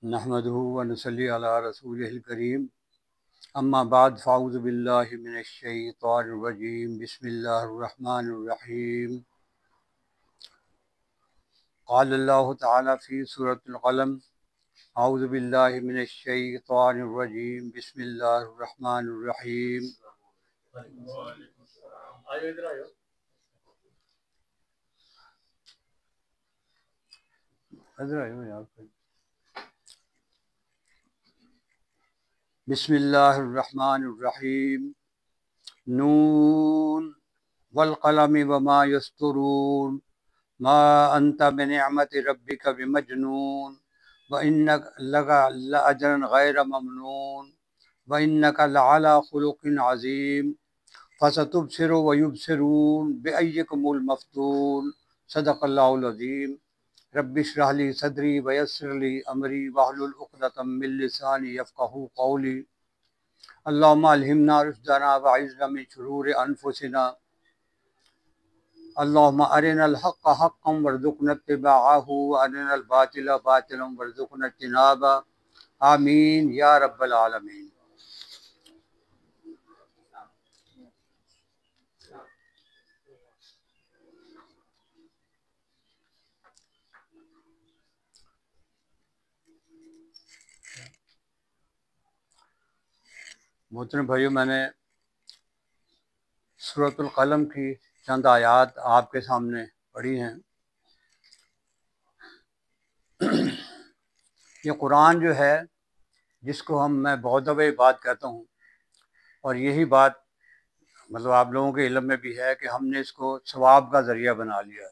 नहमदुहु व नसल्ली अला रसूलिहिल करीम अम्मा बाद फ़ाऊज़ु बिल्लाहि मिनश शैतानिर रजीम बिस्मिल्लाहिर रहमानिर रहीम क़ाल अल्लाहु तआला फ़ी सूरतिल क़लम अऊज़ु बिल्लाहि मिनश शैतानिर रजीम बिस्मिल्लाहिर रहमानिर रहीम। इधर आयो यार। बिस्मिल्लाहिर रहमानिर रहीम। नून वल क़लमि वमा यस्तुरून मा अंता बिनिअमति रब्बिका बिमजनून व इन्नका लअजरन गैर ममनून व इन्नका लअला खुलुक़िन अज़ीम फसतुबसिरु व युबसिरून बिअय्यिकुमुल मफ्तून सदक़ल्लाहुल अज़ीम। रब्बि इश्रह ली सदरी व यस्सिर ली अमरी वहलुल उक़दतम मिन लिसानी यफ़क़हू क़ौली। अल्लाहुम्मा अल्हिमना रुश्दना व अइज़ना मिन शुरूरि अनफुसिना। अल्लाहुम्मा अरिनल हक़्क़ हक़्क़न वरज़ुक़ना इत्तिबाअहू व अरिनल बातिला बातिलन वरज़ुक़ना इज्तिनाबा। आमीन या रब्बल आलमीन। मोहतरम भाइयों, मैंने सूरतुल क़लम की चंद आयात आपके सामने पढ़ी हैं। ये कुरान जो है, जिसको मैं बहुत दफ़े बात कहता हूँ, और यही बात मतलब आप लोगों के इल्म में भी है कि हमने इसको सवाब का ज़रिया बना लिया है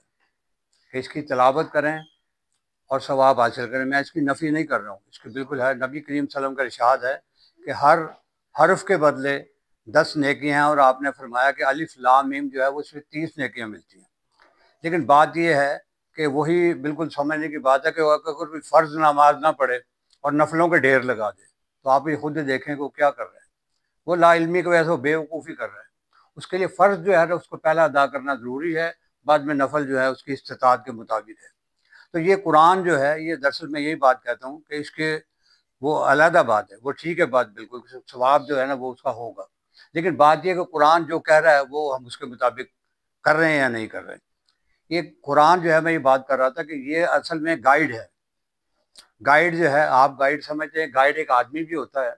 कि इसकी तिलावत करें और सवाब हासिल करें। मैं इसकी नफ़ी नहीं कर रहा हूँ, इसकी बिल्कुल है। नबी करीम सल्लल्लाहु अलैहि वसल्लम का इरशाद है कि हर हर्फ के बदले 10 नेकियाँ हैं, और आपने फरमाया कि अलिफ लाम मीम जो है वो सिर्फ 30 नेकियाँ मिलती हैं। लेकिन बात यह है कि वही बिल्कुल समझने की बात है कि अगर कोई फ़र्ज़ नमाज ना पढ़े और नफलों के ढेर लगा दे, तो आप ये खुद देखें कि वो क्या कर रहे हैं। वो लाइल्मी की वजह से वो बेवकूफ़ी कर रहे हैं। उसके लिए फ़र्ज़ जो है ना, उसको पहला अदा करना ज़रूरी है, बाद में नफल जो है उसकी इस्तिताअत के मुताबिक है। तो ये कुरान जो है, ये दरअसल मैं यही बात कहता हूँ कि इसके वो अलहदा बात है, वो ठीक है बात, बिल्कुल सवाब जो है ना वो उसका होगा। लेकिन बात ये कि कुरान जो कह रहा है वो हम उसके मुताबिक कर रहे हैं या नहीं कर रहे हैं। ये कुरान जो है, मैं ये बात कर रहा था कि ये असल में गाइड है। गाइड जो है, आप गाइड समझते हैं, गाइड एक आदमी भी होता है।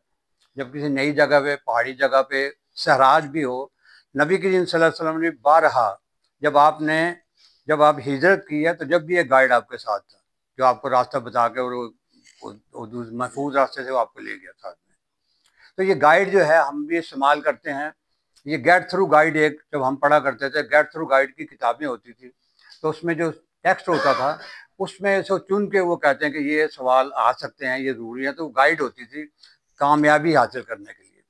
जब किसी नई जगह पे, पहाड़ी जगह पे, सहराज भी हो, नबी करीम सल्लल्लाहु अलैहि वसल्लम ने बारहा, जब आप हिजरत की है, तो जब भी एक गाइड आपके साथ था जो आपको रास्ता बता के और महफूज रास्ते से वो आपको ले गया साथ में। तो ये गाइड जो है हम भी इस्तेमाल करते हैं। ये गेट थ्रू गाइड, एक जब हम पढ़ा करते थे, गेट थ्रू गाइड की किताबें होती थी, तो उसमें जो टेक्स्ट होता था उसमें से चुन के वो कहते हैं कि ये सवाल आ सकते हैं, ये ज़रूरी है, तो गाइड होती थी कामयाबी हासिल करने के लिए।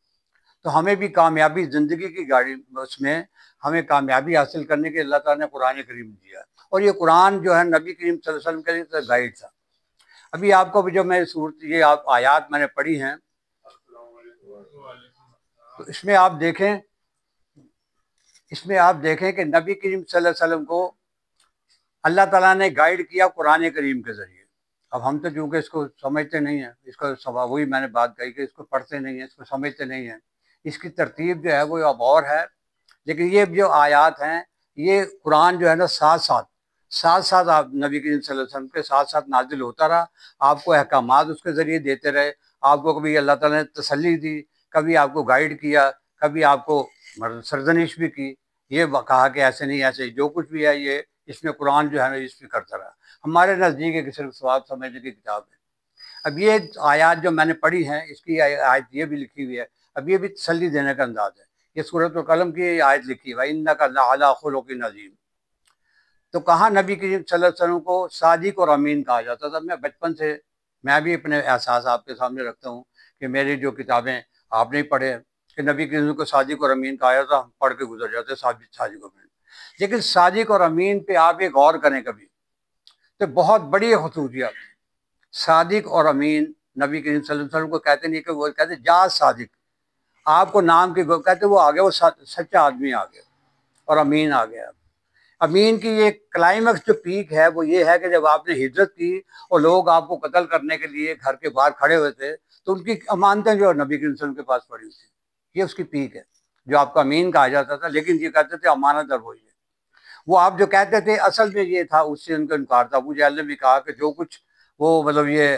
तो हमें भी कामयाबी ज़िंदगी की गाड़ी, उसमें हमें कामयाबी हासिल करने के अल्लाह ताला ने कुरान करीम दिया है। और ये कुरान जो है नबी करीम सल्लल्लाहु अलैहि वसल्लम के लिए तो गाइड था। अभी आपको भी जो मैं सूरत, ये आप आयात मैंने पढ़ी हैं, तो इसमें आप देखें कि नबी करीम सल्लल्लाहु अलैहि वसल्लम को अल्लाह ताला ने गाइड किया कुरान करीम के ज़रिए। अब हम तो चूँकि इसको समझते नहीं हैं, इसका स्वभाव, वही मैंने बात कही कि इसको पढ़ते नहीं हैं, इसको समझते नहीं हैं, इसकी तरतीब जो है वो अब और है। लेकिन ये जो आयात हैं, ये कुरान जो है ना, साथ साथ आप नबी करीम सल्लल्लाहु अलैहि वसल्लम के साथ साथ नाजिल होता रहा। आपको अहकामात उसके ज़रिए देते रहे। आपको कभी अल्लाह ताला ने तसल्ली दी, कभी आपको गाइड किया, कभी आपको सरजनिश भी की। ये कहा कि ऐसे नहीं, ऐसे जो कुछ भी है ये इसमें कुरान जो है ना इसमें करता रहा। हमारे नज़दीक एक सिर्फ सवाब समझने की किताब है। अब ये आयात जो मैंने पढ़ी है, इसकी आयत ये भी लिखी हुई है, अब ये भी तसल्ली देने का अंदाज है। ये सूरत कलम की आयत लिखी है, इन्नका लअला खुलुक़िन अज़ीम। तो कहाँ नबी करीम सल्लल्लाहु अलैहि वसल्लम को सादिक और अमीन कहा जाता था। मैं बचपन से, मैं भी अपने एहसास आपके सामने रखता हूँ कि मेरी जो किताबें आपने पढ़े कि नबी करीम को सादिक और अमीन कहा जाता, हम पढ़ के गुजर जाते सादिक और अमीन। लेकिन सादिक और अमीन पे आप एक गौर करें कभी, तो बहुत बड़ी खसूसियत, सादिक और अमीन नबी करीम सल्लल्लाहु अलैहि वसल्लम को कहते नहीं कि वो कहते जा सादिक, आपको नाम के कहते वो आ गया, वो सच्चा आदमी आ गया, और अमीन आ गया। अमीन की ये क्लाइमैक्स जो पीक है वो ये है कि जब आपने हिजरत की और लोग आपको कत्ल करने के लिए घर के बाहर खड़े हुए थे, तो उनकी अमानतें जो नबी करीम सल्लल्लाहु अलैहि वसल्लम के पास पड़ी हुई थी, ये उसकी पीक है, जो आपका अमीन कहा जाता था। लेकिन ये कहते थे अमानत दर वही है। वो आप जो कहते थे असल में ये था, उससे उनका इनकार था। अबू जहल ने भी कहा कि जो कुछ वो मतलब ये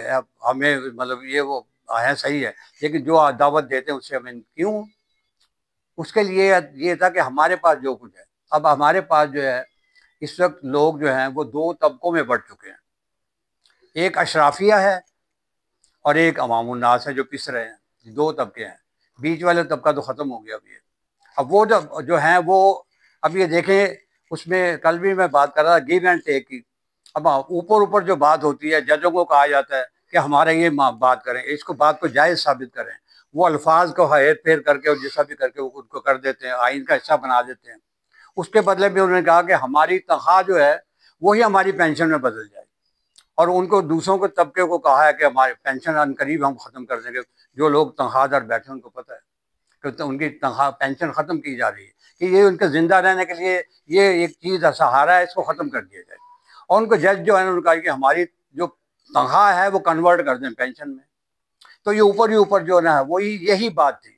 हमें मतलब ये वो है सही है, लेकिन जो दावत देते हैं उससे हमें क्यों। उसके लिए ये था कि हमारे पास जो कुछ है, अब हमारे पास जो है इस वक्त लोग जो हैं वो दो तबकों में बढ़ चुके हैं। एक अशराफिया है और एक अवामुन्नास है जो पिस रहे हैं। दो तबके हैं, बीच वाला तबका तो ख़त्म हो गया अभी है। अब वो जो हैं वो अब ये देखें, उसमें कल भी मैं बात कर रहा था गिव एंड टेक की। अब ऊपर ऊपर जो बात होती है, जजों को कहा जाता है कि हमारे ये बात करें, इसको बात को जायज़ साबित करें। वो अल्फाज को हेर फेर करके और जैसा भी करके वो उनको कर देते हैं, आइन का हिस्सा बना देते हैं। उसके बदले में उन्होंने कहा कि हमारी तनख्वाह जो है वही हमारी पेंशन में बदल जाए। और उनको दूसरों के तबके को कहा है कि हमारे पेंशन अनकरीब हम ख़त्म कर देंगे। जो लोग तनख्वाहदार बैठे उनको पता है कि तो उनकी तनख्वाह पेंशन ख़त्म की जा रही है, कि ये उनके ज़िंदा रहने के लिए ये एक चीज़ सहारा है, इसको ख़त्म कर दिया जाए। और उनको जज जो है उन्होंने कहा कि हमारी जो तनख्वाह है वो कन्वर्ट कर दें पेंशन में। तो ये ऊपर ही ऊपर जो है ना वही यही बात थी।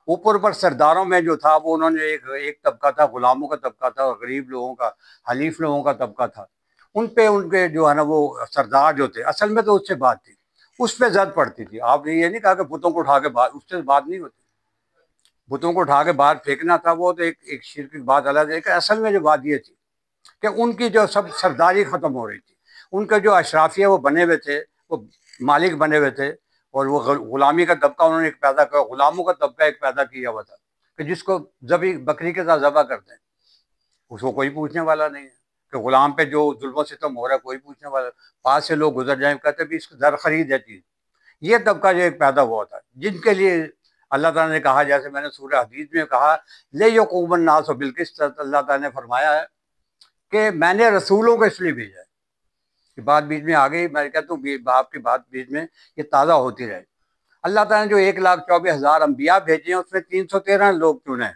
ऊपर ऊपर सरदारों में जो था वो उन्होंने एक एक तबका था, गुलामों का तबका था और गरीब लोगों का, हलीफ लोगों का तबका था। उन पे उनके जो है ना वो सरदार जो थे, असल में तो उससे बात थी, उस पर जद पड़ती थी। आपने ये नहीं कहा कि बुतों को उठा के बाहर, उससे बात नहीं होती। बुतों को उठा के बाहर फेंकना था वो तो एक शिर्क की बात अलग है। लेकिन असल में जो बात ये थी कि उनकी जो सब सरदारी ख़त्म हो रही थी। उनके जो अशराफिया वो बने हुए थे, वो मालिक बने हुए थे। और वो गुलामी का तबका उन्होंने एक पैदा किया, गुलामों का तबका एक पैदा किया हुआ था कि जिसको जबी बकरी के साथ ज़बह करते हैं, उसको कोई पूछने वाला नहीं है। कि गुलाम पे जो जुल्म सितम हो रहा है कोई पूछने वाला। पास से लोग गुजर जाए कहते भी इसको दर खरीद है चीज़। ये तबका जो एक पैदा हुआ था, जिनके लिए अल्लाह ताला ने कहा, जैसे मैंने सूरह हदीद में कहा, ले यक़ूमन नास बिलक़िस्त, अल्लाह ताला ने फरमाया है कि मैंने रसूलों को इसलिए भेजा है। कि बात बीच में आ गई, मैं कहता हूँ बाप की बात बीच में ये ताज़ा होती रहे। अल्लाह ताला ने जो 1,24,000 अम्बिया भेजे हैं उसमें 313 लोग चुने।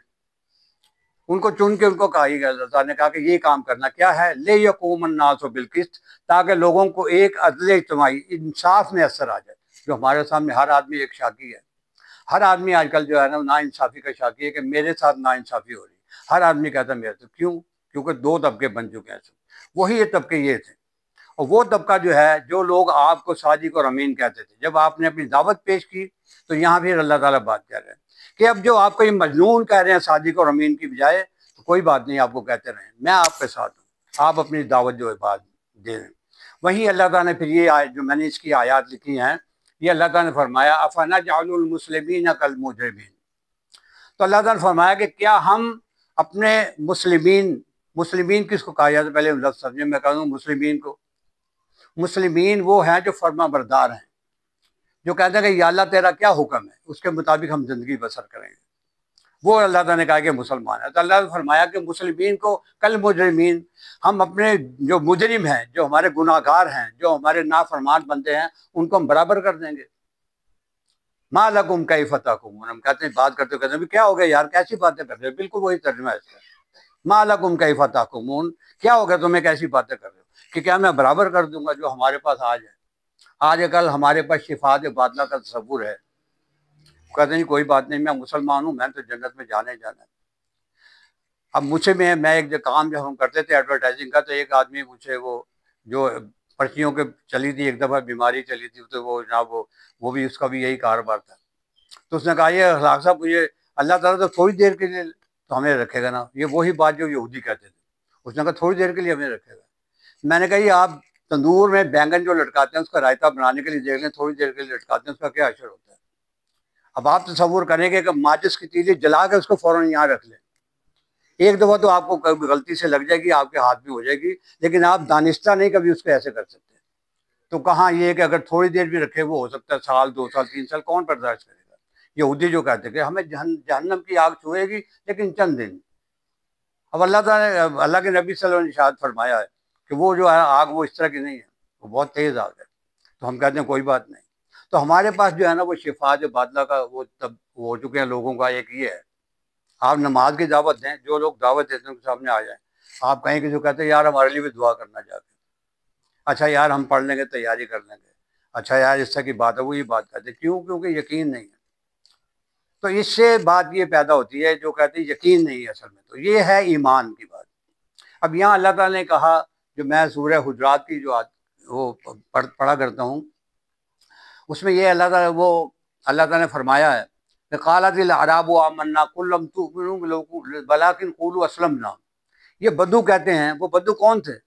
उनको चुन के उनको कहा गया, अल्लाह ताला ने कहा कि ये काम करना क्या है, ले यक़ूमन नास बिलक़िस्त, ताकि लोगों को एक अदल इज्तिमाई इंसाफ में असर आ जाए। जो हमारे सामने हर आदमी एक शाकी है। हर आदमी आजकल जो है ना इंसाफ़ी का शाकी है कि मेरे साथ ना इंसाफ़ी हो रही। हर आदमी कहता है मेरे तो क्यों, क्योंकि दो तबके बन चुके हैं। वही ये तबके ये थे। और वो तबका जो है, जो लोग आपको सादिक और अमीन कहते थे, जब आपने अपनी दावत पेश की तो यहाँ फिर अल्लाह ताला बात कर रहे हैं कि अब जो आपको ये मजनून कह रहे हैं सादिक और अमीन की बजाय, तो कोई बात नहीं, आपको कहते रहें, मैं आपके साथ हूँ, आप अपनी दावत जो है बात दे रहे। वहीं अल्लाह ताला ने फिर ये जो मैंने इसकी आयात लिखी हैं, ये अल्लाह ताला ने फरमाया अफनजअलुल मुस्लिमीन कल मुजरिमीन। तो अल्लाह ताला ने फरमाया कि क्या हम अपने मुस्लिमीन, मुस्लिमीन किसको कहा जाता है, पहले लफ्ज़ समझे, मैं कहूँ मुस्लिमीन को। मुस्लिमीन वो हैं जो फर्मा बरदार हैं, जो कहते हैं कि या अल्लाह तेरा क्या हुक्म है, उसके मुताबिक हम ज़िंदगी बसर करेंगे। वो अल्लाह ताला ने कहा कि मुसलमान है। तो अल्लाह ने फरमाया कि मुस्लिमीन को कल मुजरिमीन, हम अपने जो मुजरिम हैं, जो हमारे गुनाहगार हैं, जो हमारे नाफरमान बनते हैं, उनको हम बराबर कर देंगे। मा लकुम कैफ़ तहकुमून, हम कहते हैं, बात करते कहते हैं क्या हो गया यार, कैसी बातें कर रहे हो। बिल्कुल वही तर्जुमा है इसका। मा लकुम कैफ़ तहकुमून, क्या हो गया तुम्हें, कैसी बातें कर रहे हो कि क्या मैं बराबर कर दूंगा जो हमारे पास आज है। आज कल हमारे पास शिफात बातला का तस्वुर है। कहते नहीं कोई बात नहीं, मैं मुसलमान हूँ, मैं तो जन्नत में जाने जाना है। अब मुझे मैं एक जो काम जब हम करते थे एडवर्टाइजिंग का, तो एक आदमी मुझे वो जो पर्चियों के चली थी, एक दफ़ा बीमारी चली थी, तो वो जनाब वो भी उसका भी यही कारोबार था। तो उसने कहा ये हलाक साहब, मुझे अल्लाह ताला तो थोड़ी देर के लिए तो हमें रखेगा ना। ये वही बात जो यहूदी कहते थे। उसने कहा थोड़ी देर के लिए हमें रखेगा। मैंने कहा ये आप तंदूर में बैंगन जो लटकाते हैं उसका रायता बनाने के लिए देख लें, थोड़ी देर के लिए लटकाते हैं, उसका क्या असर होता है। अब आप तस्वुर करेंगे कि माचिस की तीली जला के उसको फ़ौरन यहाँ रख लें। एक दफ़ा तो आपको कभी गलती से लग जाएगी, आपके हाथ भी हो जाएगी, लेकिन आप दानिस्ता नहीं कभी उसको ऐसे कर सकते। तो कहाँ ये कि अगर थोड़ी देर भी रखे, वो हो सकता है साल, 2 साल, 3 साल, कौन बर्दाश्त करेगा। यहूदी जो कहते कि हमें जहन्नम की आग छुएगी लेकिन चंद दिन। अब अल्लाह के नबी सल्लल्लाहु अलैहि वसल्लम ने इरशाद फरमाया है कि वो जो है आग वो इस तरह की नहीं है, वो बहुत तेज़ आग है। तो हम कहते हैं कोई बात नहीं। तो हमारे पास जो है ना वो शिफा जो बादला का वो तब हो चुके हैं लोगों का, एक ये है, आप नमाज की दावत दें, जो लोग दावत देते हैं उनके सामने आ जाएं। आप कहीं किसी को कहते हैं यार हमारे लिए भी दुआ करना जाके, अच्छा यार हम पढ़ लेंगे, तैयारी कर लेंगे, अच्छा यार इस तरह की बात है, वो ये बात कहते हैं। क्यों? क्योंकि यकीन नहीं है। तो इससे बात ये पैदा होती है, जो कहते हैं यकीन नहीं है असल में, तो ये है ईमान की बात। अब यहाँ अल्लाह ताला ने कहा, जो मैं सूरह हुजरात की जो वो पढ़ा करता हूँ, उसमें ये अल्लाह ताला ने फरमाया है कि क़ालतिल अराबु आमन्ना कुल लम तुमिनु वलाकिन क़ूलू अस्लमना। ये बद्दू कहते हैं। वो बद्दू कौन थे?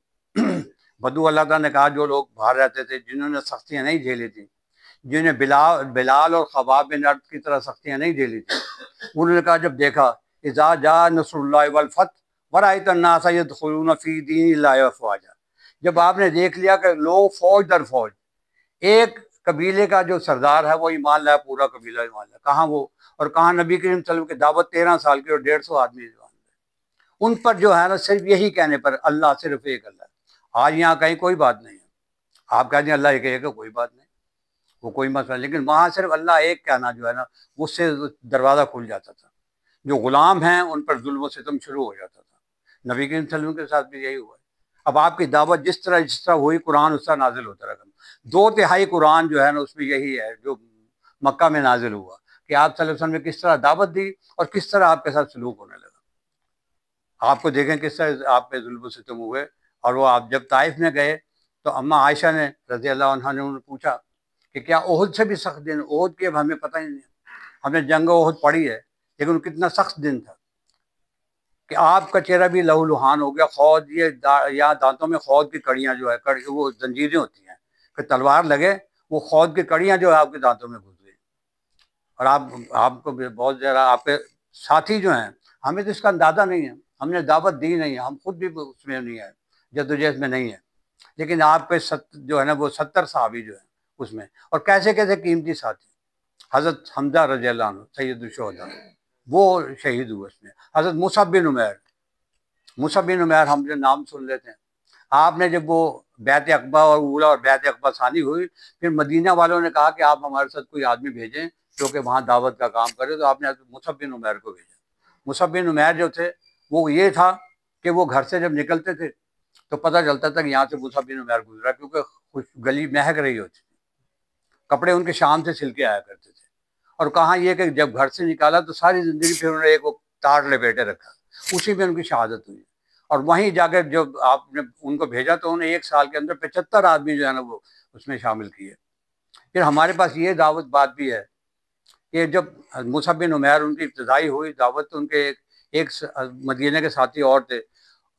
बद्दू अल्लाह ताला ने कहा जो लोग बाहर रहते थे, जिन्होंने सख्तियाँ नहीं झेली थी, जिन्हें बिलाल और ख़बाब बिन अर्द की तरह सख्तियाँ नहीं झेली थी, उन्होंने कहा जब देखा इज़ा जा नस्रुल्लाहि वल फथ वराअयत अन्नास यदखुलून फ़ी दीनिल्लाहि अफ़वाजा, जब आपने देख लिया कि लोग फौज दर फौज, एक कबीले का जो सरदार है वो ईमान लाया, पूरा कबीला ईमान लाया, कहाँ वो, और कहाँ नबी करीम सल्लल्लाहु अलैहि वसल्लम की दावत 13 साल की और 150 आदमी ईमान लाए। उन पर जो है ना, सिर्फ यही कहने पर अल्लाह, सिर्फ एक अल्लाह। आज यहाँ कहीं कोई बात नहीं है, आप कहते हैं अल्लाह एक है, कोई बात नहीं, वो कोई मसला, लेकिन वहाँ सिर्फ अल्लाह एक कहना जो है ना, उससे दरवाज़ा खुल जाता था। जो गुलाम हैं उन पर जुल्म व सितम शुरू हो जाता था। नबी करीम सल्लल्लाहु अलैहि वसल्लम के साथ भी यही हुआ है। अब आपकी दावत जिस तरह हुई, कुरान उस तरह नाजिल होता रहा। 2/3 कुरान जो है ना, उसमें यही है जो मक्का में नाजिल हुआ, कि आप सल्लल्लाहु अलैहि वसल्लम ने किस तरह दावत दी और किस तरह आपके साथ सलूक होने लगा। आपको देखें किस तरह आप पे जुल्म व सितम हुए। और वो आप जब ताइफ में गए तो अम्मा आयशा ने रज़ी अल्लाह अन्हा ने उन्होंने पूछा कि क्या ओहद से भी सख्त दिन? ओहद के अब हमें पता ही नहीं, हमने जंग ओहद पढ़ी है, लेकिन कितना सख्त दिन था कि आपका चेहरा भी लहूलुहान हो गया। खौद ये यहाँ दांतों में खौद की कड़ियाँ जो है, वो जंजीरें होती हैं कि तलवार लगे, वो खौद की कड़ियाँ जो है आपके दांतों में घुस गई। और आपको बहुत ज़्यादा, आपके साथी जो हैं, हमें तो इसका अंदाज़ा नहीं है, हमने दावत दी नहीं है, हम खुद भी उसमें नहीं है, जद्दोजहद में नहीं है, लेकिन आपके जो है ना, वो 70 सहाबी जो है उसमें, और कैसे कैसे कीमती साथी। हज़रत हमजा रज़ी अल्लाह अन्हु सैयदुल शुहदा, वो शहीद हुए उसमें। हज़रत मुसअब बिन उमैर हम जो नाम सुन लेते हैं, आपने जब वो बैत अक़बा और ऊला और बैत अक़बा सानी हुई, फिर मदीना वालों ने कहा कि आप हमारे साथ कोई आदमी भेजें जो कि वहाँ दावत का काम करे, तो आपने मुसअब बिन उमैर को भेजा। मुसअब बिन उमैर जो थे, वो ये था कि वो घर से जब निकलते थे तो पता चलता था कि यहाँ से मुसअब बिन उमैर गुजरा, क्योंकि गली महक रही होती थी, कपड़े उनके शाम से सिल के आया करते थे। और कहाँ ये कि जब घर से निकाला तो सारी ज़िंदगी फिर उन्होंने एक तार लपेटे रखा, उसी में उनकी शहादत हुई। और वहीं जाकर जब आपने उनको भेजा तो उन्हें 1 साल के अंदर 75 आदमी जो है ना, वो उसमें शामिल किए। फिर हमारे पास ये दावत बात भी है कि जब मुसअब बिन उमैर उनकी इब्तिदाई हुई दावत, तो उनके एक मदीने के साथी और थे,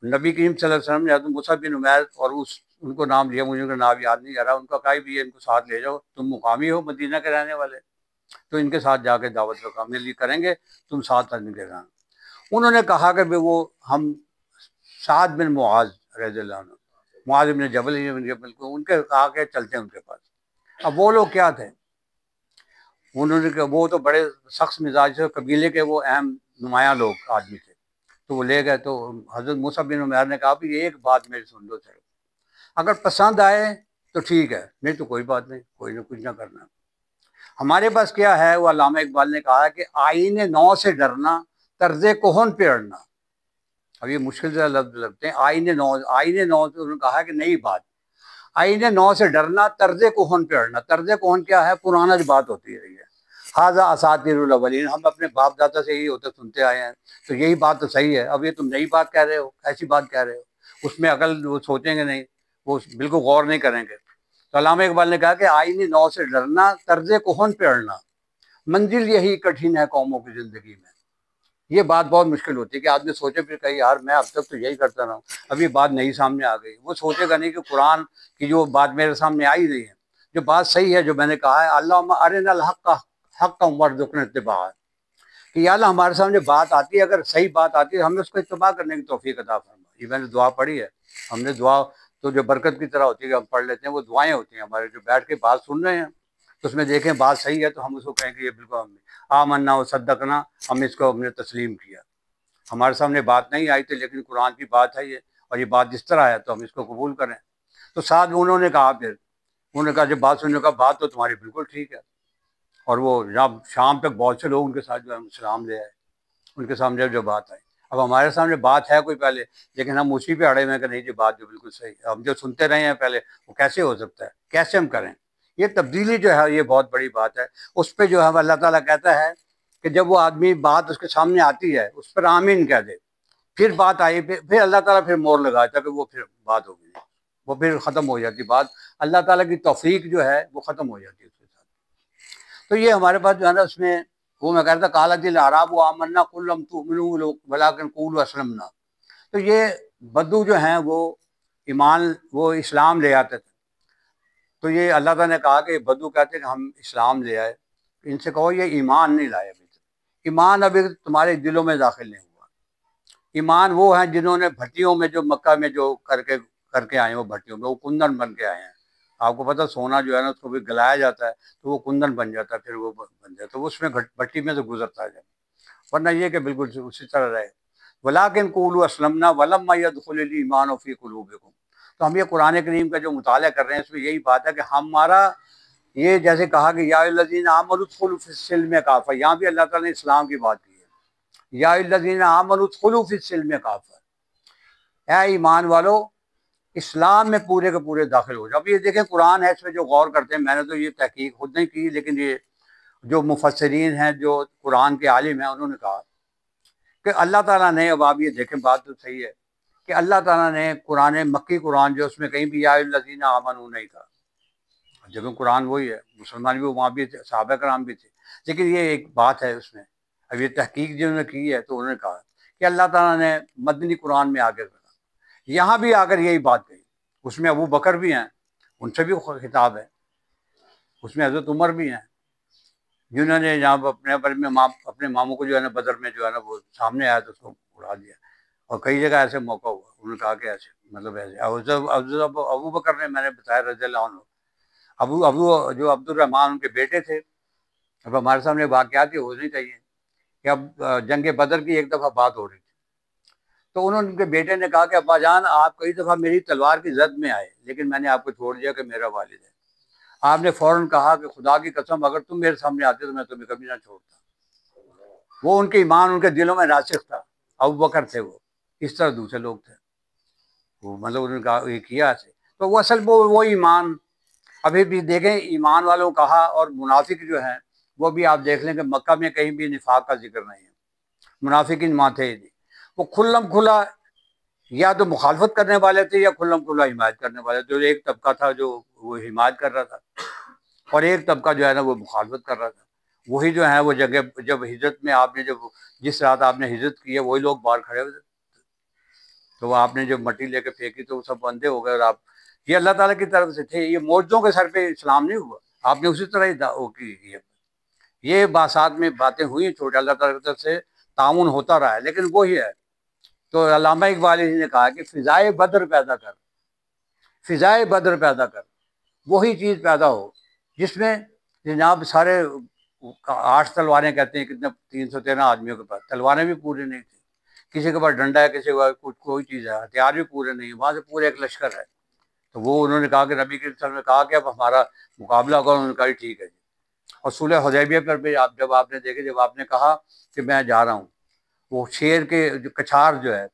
नबी करीम सल्लल्लाहु अलैहि वसल्लम ने हज़रत मुसअब बिन उमैर और उनको नाम लिया, मुझे उनका नाम याद नहीं आ रहा, उनका कहा भी है इनको साथ ले जाओ, तुम मुकामी हो मदीना के रहने वाले, तो इनके साथ जाके दावत का काम मिली करेंगे, तुम साथ इनके रहना। उन्होंने कहा कि वो हम साद बिन मुआज रज़ियल्लाहु अन्हु, मुआज बिन जबल को उनके कहा के चलते हैं उनके पास। अब वो लोग क्या थे, उन्होंने कहा वो तो बड़े सख्त मिजाज से कबीले के वो अहम नुमाया लोग आदमी थे, तो वो ले गए। तो हज़रत मुसअब बिन उमैर ने कहा भी एक बात मेरी सुन लो सर, अगर पसंद आए तो ठीक है, नहीं तो कोई बात नहीं, कोई ना कुछ ना करना। हमारे पास क्या है, वो अल्लामा इकबाल ने कहा कि आईने नौ से डरना, तर्ज़े कोहन पे अड़ना। अब ये मुश्किल से लफ्ज़ लगते हैं, आईने नौ से उन्होंने कहा कि नई बात, आईने नौ से डरना, तर्ज़े कोहन पे अड़ना। तर्ज़े कोहन क्या है? पुराना जो बात होती रही है, हाजा असातिरुल अव्वलीन, हम अपने बाप दादा से यही होते सुनते आए हैं, तो यही बात तो सही है। अब ये तुम नई बात कह रहे हो, ऐसी बात कह रहे हो, उसमें अकल वो सोचेंगे नहीं, वो बिल्कुल गौर नहीं करेंगे। तो अल्लामा इकबाल ने कहा कि आईने नौ से डरना, तर्ज़े कोहन पे अड़ना, मंजिल यही कठिन है कौमों की ज़िंदगी में। ये बात बहुत मुश्किल होती है कि आदमी सोचे फिर कहीं यार मैं अब तक तो यही करता रहा हूँ, अभी बात नई सामने आ गई। वो सोचेगा नहीं कि कुरान की जो बात मेरे सामने आई रही है, जो बात सही है, जो मैंने कहा है, अल्लाहुम्मा अरिनल हक़्क़ वर्ज़ुक़ना इत्तिबाअ, कि या अल्लाह हमारे सामने बात आती है, अगर सही बात आती है हमें उसको इत्तिबा करने की तौफ़ीक़ अता फरमा। ये मैंने दुआ पढ़ी है, हमने दुआ तो जो बरकत की तरह होती है हम पढ़ लेते हैं, वो दुआएँ होती हैं हमारे, जो बैठ के बात सुन रहे हैं तो उसमें देखें बात सही है तो हम उसको कहेंगे ये बिल्कुल हमने आमन्ना व सद्दक़ना, हम इसको हमने तस्लीम किया। हमारे सामने बात नहीं आई थी, लेकिन कुरान की बात है ये, और ये बात जिस तरह है तो हम इसको कबूल करें। तो साथ में उन्होंने कहा, फिर उन्होंने कहा जब बात सुनने का, बात तो तुम्हारी बिल्कुल ठीक है। और वो जब शाम तक बहुत से लोग उनके साथ जो है सलाम ले आए, उनके सामने जो बात आई। अब हमारे सामने बात है कोई पहले, लेकिन हम उसी पे अड़े हुए हैं कि नहीं जी बात जो बिल्कुल सही है। हम जो सुनते रहे हैं पहले वो कैसे हो सकता है, कैसे हम करें। ये तब्दीली जो है ये बहुत बड़ी बात है। उस पर जो है अल्लाह ताला कहता है कि जब वो आदमी बात उसके सामने आती है उस पर आमीन कह दे, फिर बात आई, फिर अल्लाह ताला फिर मोड़ लगाता है कि वो फिर बात हो गई, वो फिर ख़त्म हो जाती बात। अल्लाह ताला की तौफीक जो है वो ख़त्म हो जाती है उसके साथ। तो ये हमारे पास जो है ना उसमें वो मैं कह रहा था काला दिल आराब व आमन्ना कुल्लम तुमिनु वलाकिन कुलू असलमना। तो ये बद्दू जो हैं वो ईमान वो इस्लाम ले आते थे। तो ये अल्लाह ताला ने कहा कि बद्दू कहते हैं कि हम इस्लाम ले आए, इनसे कहो ये ईमान नहीं लाए अभी तक, ईमान अभी तुम्हारे दिलों में दाखिल नहीं हुआ। ईमान वो हैं जिन्होंने भट्टियों में जो मक्का में जो करके करके आए वो भट्टियों में वो कुंदन बन के आए हैं। आपको पता सोना जो है ना उसको भी गलाया जाता है तो वो कुंदन बन जाता है, फिर वो बन जाता है, तो उसमें भट्टी में से गुजरता है। वरना ये कि बिल्कुल उसी तरह रहे। वलाकिन कुलू असलमना वलम्मा यदखुलुल ईमान फी कुलूबिकुम। तो हम ये कुरान करीम का जो मुताला कर रहे हैं इसमें यही बात है कि हमारा ये जैसे कहा कि या अय्युहल्लज़ीना आमनू उदखुलू फिस्सिल्म काफ़ा, यहाँ भी अल्लाह ताला ने इस्लाम की बात की है। या अय्युहल्लज़ीना आमनू उदखुलू फिस्सिल्म काफ़ा, ऐ ईमान वालो इस्लाम में पूरे के पूरे दाखिल हो जाओ। अब ये देखें कुरान है इसमें जो गौर करते हैं, मैंने तो ये तहकीक खुद नहीं की, लेकिन ये जो मुफस्सिरीन हैं जो कुरान के आलिम हैं उन्होंने कहा कि अल्लाह ताला ने, अब आप ये देखें बात तो सही है कि अल्लाह ताला ने कुरान मक्की कुरान जो उसमें कहीं भी या अय्युहल्लज़ीना आमनू नहीं कहा, जबकि कुरान वही है, मुसलमान भी वहाँ भी थे, सहाबा कराम भी थे। लेकिन ये एक बात है उसमें, अब ये तहकीक जिन्होंने की है तो उन्होंने कहा कि अल्लाह ताला ने मदनी कुरान में आगे कहा, यहाँ भी आकर यही बात कही। उसमें अबू बकर भी हैं, उनसे भी खिताब है, उसमें हज़रत उमर भी हैं जिन्होंने यहाँ अपने अपने मामू को जो है ना बदर में जो है ना वो सामने आया तो उसको उड़ा दिया। और कई जगह ऐसे मौका हुआ, उन्होंने कहा कि ऐसे मतलब ऐसे अबू बकर ने मैंने बताया रज़ियल्लाहु अन्हु, अबू अबू जो अब्दुर्रहमान उनके बेटे थे। अब हमारे सामने वाक़यात ये होनी चाहिए कि अब जंग बदर की एक दफ़ा बात हो रही थी, तो उन्होंने उनके बेटे ने कहा कि अब्बाजान आप कई दफ़ा मेरी तलवार की जद में आए लेकिन मैंने आपको छोड़ दिया कि मेरा वालिद है। आपने फ़ौरन कहा कि खुदा की कसम अगर तुम मेरे सामने आते तो मैं तुम्हें कभी ना छोड़ता। वो उनके ईमान उनके दिलों में रासिख था, अबू बकर थे वो, इस तरह दूसरे लोग थे वो, मतलब उन्होंने कहा ये किया ऐसे। तो वो असल वो ईमान अभी भी देखें, ईमान वालों कहा और मुनाफिक जो हैं वो भी आप देख लें कि मक्का में कहीं भी निफाक का जिक्र नहीं है, मुनाफिकीन माथे ही नहीं। वो खुल्लम खुला या तो मुखालफत करने वाले थे या खुल्लम खुला हिमायत करने वाले थे। एक तबका था जो वो हिमायत कर रहा था और एक तबका जो है ना वो मुखालफत कर रहा था। वही जो है वो जगह जब हिजरत में आपने जब जिस रात आपने हिजरत की है वही लोग बाहर खड़े हुए थे, तो वो आपने जब मट्टी लेके फेंकी तो वो सब बंदे हो गए। और आप ये अल्लाह ताला की तरफ से थे, ये मौजों के सर पे इस्लाम नहीं हुआ, आपने उसी तरह ही वो की। ये बासात में बातें हुई छोटे, अल्लाह ताला की तरफ से ताउन होता रहा है, लेकिन वही है। तो अल्लामा इकबाल जी ने कहा कि फ़िज़ाए बद्र पैदा कर, फ़िज़ाए बद्र पैदा कर, वही चीज़ पैदा हो जिसमें जनाब सारे 8 तलवारें कहते हैं, कितने 313 आदमियों के पास तलवारें भी पूरी नहीं थी, किसी के पास डंडा है, किसी के पास कोई चीज़ है, हथियार भी पूरे नहीं है, वहाँ से पूरे एक लश्कर है। तो वो उन्होंने कहा कि नबी के ने कहा कि अब हमारा मुकाबला होगा, उन्होंने कहा ठीक है जी। और सुलह हुदैबिया पर भी आप जब आपने देखे, जब आपने कहा कि मैं जा रहा हूँ, वो शेर के जो कछार जो है,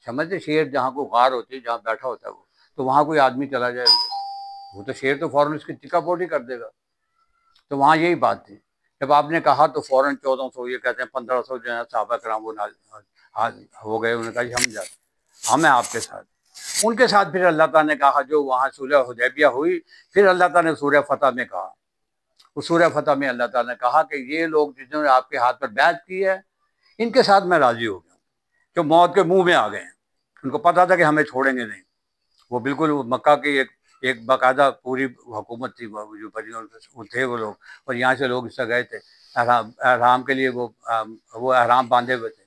समझते शेर जहाँ को गार होती है जहाँ बैठा होता है वो, तो वहाँ कोई आदमी चला जाए वो तो शेर तो फौरन उसकी टिकापोटी कर देगा। तो वहाँ यही बात थी, जब आपने कहा तो फौरन 1400 ये कहते हैं 1500 जो है सहाबा कराम वो हो गए। उन्होंने कहा हम जाते, हम हैं आपके साथ। उनके साथ फिर अल्लाह ताला ने कहा जो वहाँ सुलह हुदैबिया हुई, फिर अल्लाह ताला ने सूरह फतह में कहा, उस सूरह फतह में अल्लाह ताला ने कहा कि ये लोग जिन्होंने आपके हाथ पर बैत की है इनके साथ मैं राज़ी हो गया, जो मौत के मुंह में आ गए हैं। उनको पता था कि हमें छोड़ेंगे नहीं, वो बिल्कुल मक्का की एक बाकायदा पूरी हुकूमत थी, जो वो थे वो लोग, और यहाँ से लोग इससे गए थे अहराम के लिए, वो अहराम बांधे हुए थे,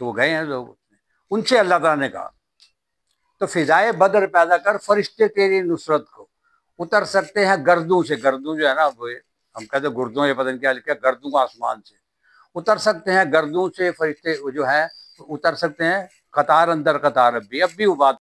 तो वो गए हैं लोग। उनसे अल्लाह ताला ने कहा तो फ़िज़ाए बद्र पैदा कर, फरिश्ते तेरी नुसरत को उतर सकते हैं गर्दों से। गर्दों जो है ना वो हम कहते गुर्दों, ये पता नहीं क्या लिखा, गर्दों को आसमान से उतर सकते हैं, गर्दों से फरिश्ते जो हैं उतर सकते हैं, कतार अंदर कतार। अब भी वो बात